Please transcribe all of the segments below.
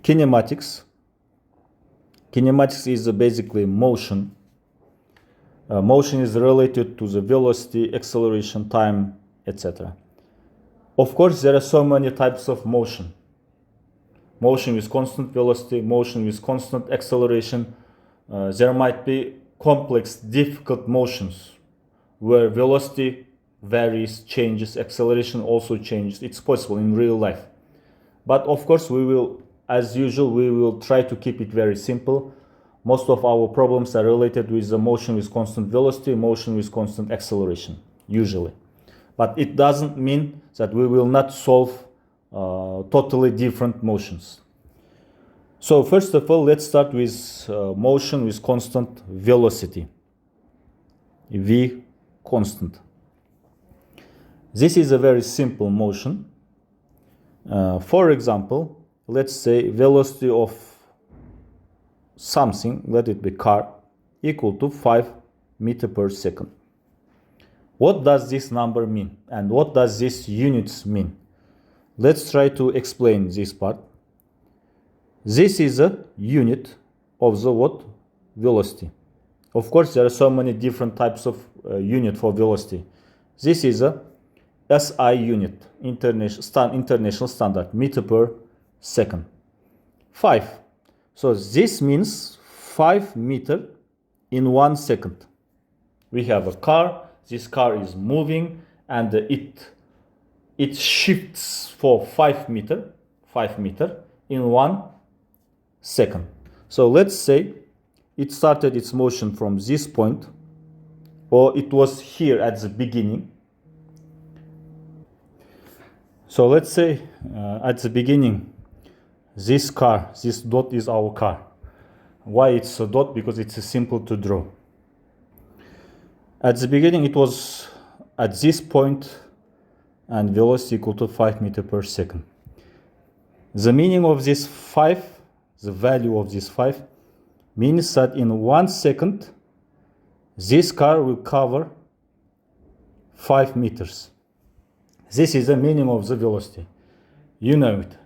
kinematics. Kinematics is basically motion. Motion is related to the velocity, acceleration, time, etc. Of course, there are so many types of motion. Motion with constant velocity, motion with constant acceleration. There might be complex, difficult motions where velocity varies, changes, acceleration also changes. It's possible in real life. But of course, as usual, we will try to keep it very simple. Most of our problems are related with the motion with constant velocity, motion with constant acceleration, usually. But it doesn't mean that we will not solve totally different motions. So first of all, let's start with motion with constant velocity. V constant. This is a very simple motion. For example, let's say velocity of something, let it be car, equal to 5 meters per second. What does this number mean? And what does this units mean? Let's try to explain this part. This is a unit of the what? Velocity. Of course, there are so many different types of unit for velocity. This is a SI unit, international standard, meter per second. 5. So this means 5 meters in 1 second. We have a car. This car is moving and it shifts for 5 meters in 1 second. So let's say it started its motion from this point, or it was here at the beginning. So let's say at the beginning, this dot is our car. Why it's a dot? Because it's simple to draw. At the beginning, it was at this point and velocity equal to 5 meters per second. The meaning of this 5, the value of this 5, means that in 1 second, this car will cover 5 meters. This is the meaning of the velocity. You know it.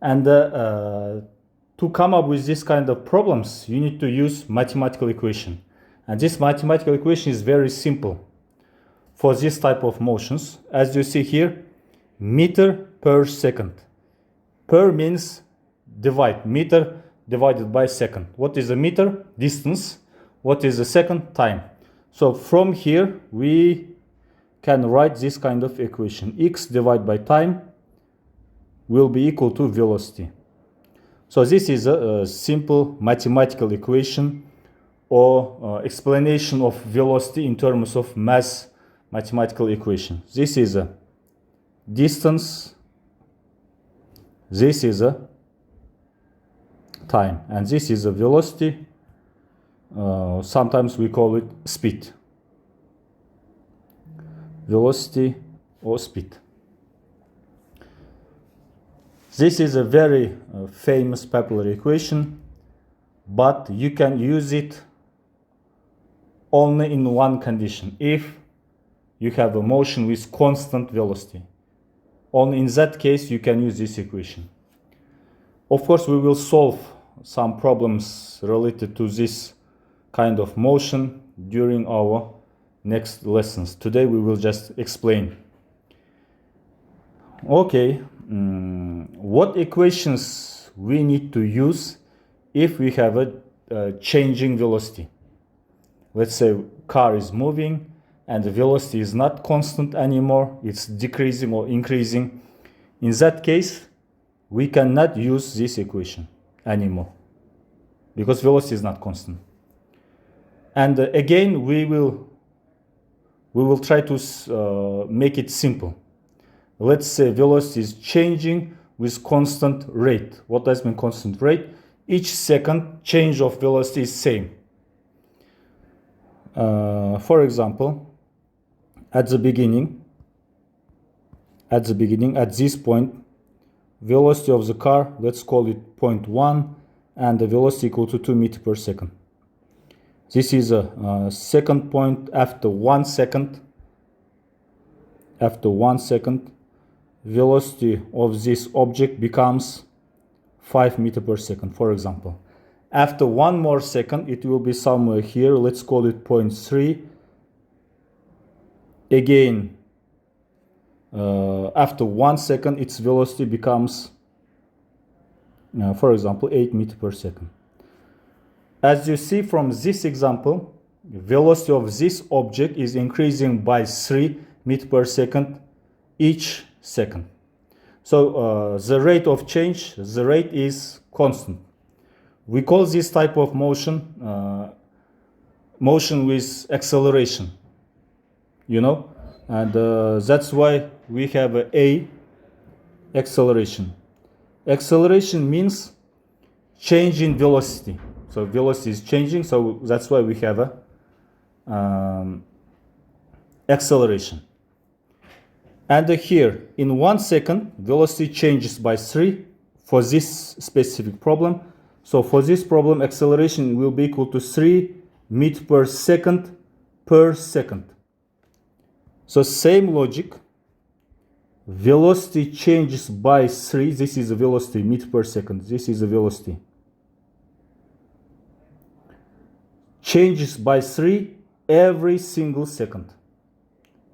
And to come up with this kind of problems, you need to use mathematical equation. And this mathematical equation is very simple for this type of motions. As you see here, meter per second. Per means divide. Meter divided by second. What is a meter? Distance. What is the second? Time. So from here, we can write this kind of equation. X divided by time will be equal to velocity. So this is a simple mathematical equation or explanation of velocity in terms of mathematical equation. This is a distance, this is a time, and this is a velocity. Sometimes we call it speed. Velocity or speed. This is a very famous popular equation, but you can use it only in one condition, if you have a motion with constant velocity. Only in that case you can use this equation. Of course, we will solve some problems related to this kind of motion during our next lessons. Today we will just explain. Okay, what equations we need to use if we have a changing velocity? Let's say car is moving and the velocity is not constant anymore, it's decreasing or increasing. In that case, we cannot use this equation anymore because velocity is not constant. And again, we will try to make it simple. Let's say velocity is changing with constant rate. What does mean constant rate? Each second change of velocity is same. For example, at the beginning, at this point, velocity of the car, let's call it 0.1, and the velocity equal to 2 meters per second. This is a second point. After 1 second, velocity of this object becomes 5 meter per second, for example. After one more second, it will be somewhere here. Let's call it 0.3. Again, after 1 second, its velocity becomes, for example, 8 meter per second. As you see from this example, the velocity of this object is increasing by 3 meter per second each second. So the rate of change, the rate is constant. We call this type of motion motion with acceleration, you know, and that's why we have a acceleration. Acceleration means change in velocity. So velocity is changing, so that's why we have a acceleration. And here, in 1 second, velocity changes by 3 for this specific problem. So for this problem, acceleration will be equal to 3 meters per second. So same logic, velocity changes by 3. This is the velocity, meter per second. This is the velocity. Changes by 3 every single second.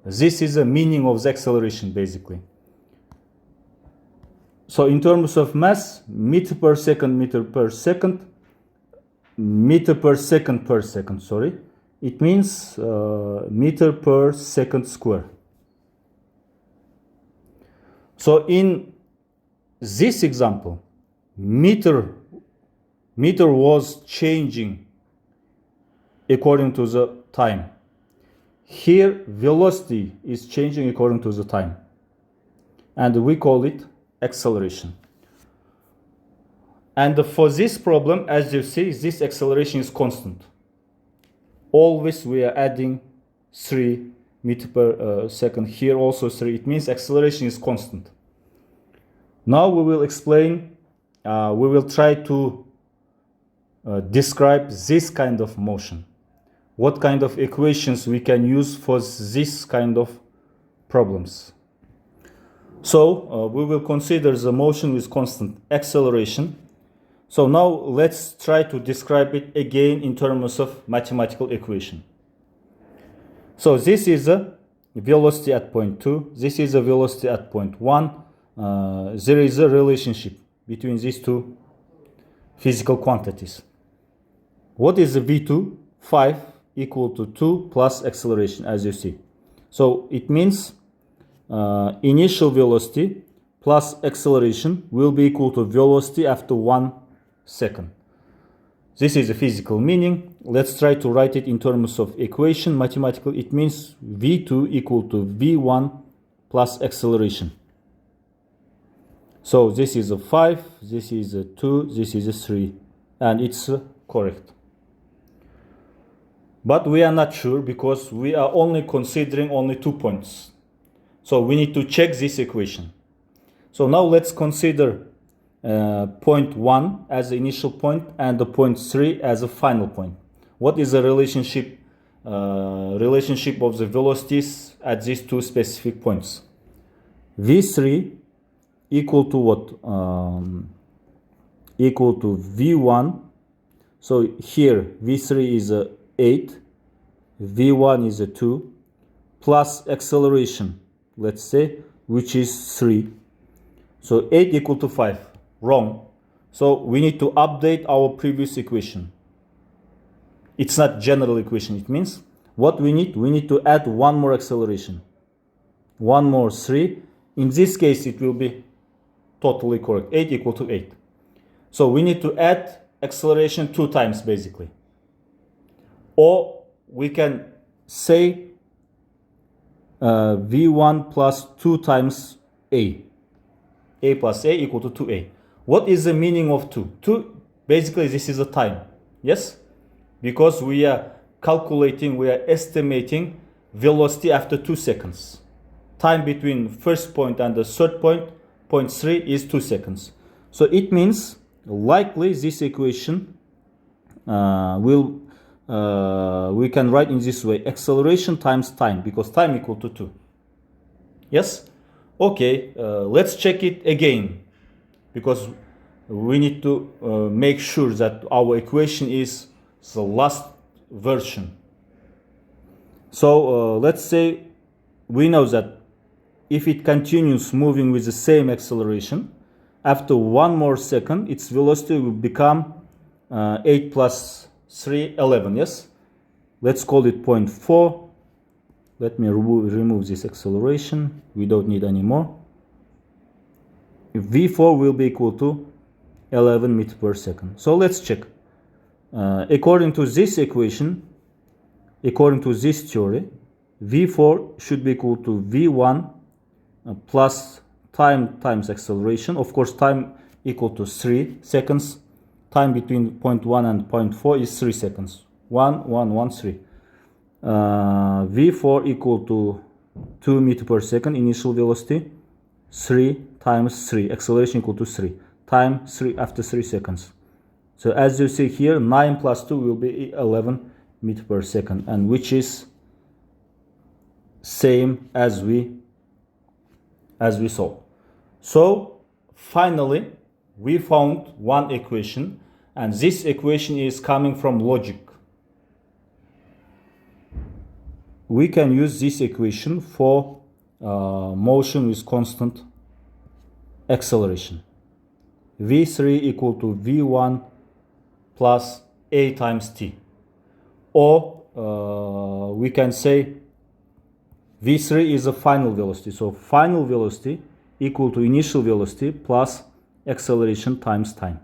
This is the meaning of the acceleration, basically. So in terms of mass, meter per second, sorry, it means meter per second square. So in this example, meter was changing according to the time. Here, velocity is changing according to the time, and we call it acceleration. And for this problem, as you see, this acceleration is constant. Always we are adding 3 meters per second. Here also 3. It means acceleration is constant. Now we will explain, we will try to describe this kind of motion. What kind of equations we can use for this kind of problems. So we will consider the motion with constant acceleration. So now let's try to describe it again in terms of mathematical equation. So this is a velocity at point 2. This is a velocity at point 1. There is a relationship between these two physical quantities. What is the V2? 5 equal to 2 plus acceleration, as you see. So it means initial velocity plus acceleration will be equal to velocity after 1 second. This is a physical meaning. Let's try to write it in terms of equation, mathematical. It means V2 equal to V1 plus acceleration. So this is a 5, this is a 2, this is a 3, and it's correct. But we are not sure because we are only considering only 2 points. So we need to check this equation. So now let's consider point 1 as the initial point and the point 3 as a final point. What is the relationship of the velocities at these two specific points? V3 equal to what? Equal to V1. So here V3 is a 8, V1 is a 2, plus acceleration, let's say, which is 3. So 8 equal to 5. Wrong. So we need to update our previous equation. It's not general equation. It means what we need to add one more acceleration. One more 3. In this case, it will be totally correct. 8 equal to 8. So we need to add acceleration 2 times, basically. Or we can say V1 plus 2 times A. A plus A equal to 2A. What is the meaning of 2? 2, basically this is a time. Yes? Because we are calculating, we are estimating velocity after 2 seconds. Time between first point and the third point, point 3 is 2 seconds. So it means likely this equation we can write in this way: acceleration times time, because time equal to 2. Yes? Okay, let's check it again, because we need to make sure that our equation is the last version. So let's say we know that if it continues moving with the same acceleration, after 1 more second, its velocity will become 8 plus 3, 11, yes? Let's call it 0.4. Let me remove this acceleration. We don't need any more. V4 will be equal to 11 meters per second. So let's check. According to this equation, according to this theory, V4 should be equal to V1 plus time times acceleration. Of course, time equal to 3 seconds. Time between 0.1 and 0.4 is 3 seconds. 1, 1, 1, 3. V4 equal to 2 meters per second initial velocity. 3 times 3. Acceleration equal to 3. Time 3 after 3 seconds. So as you see here, 9 plus 2 will be 11 meters per second, and which is same as we saw. So finally we found one equation, and this equation is coming from logic. We can use this equation for motion with constant acceleration. V3 equal to V1 plus A times T. Or we can say V3 is the final velocity. So final velocity equal to initial velocity plus acceleration times time.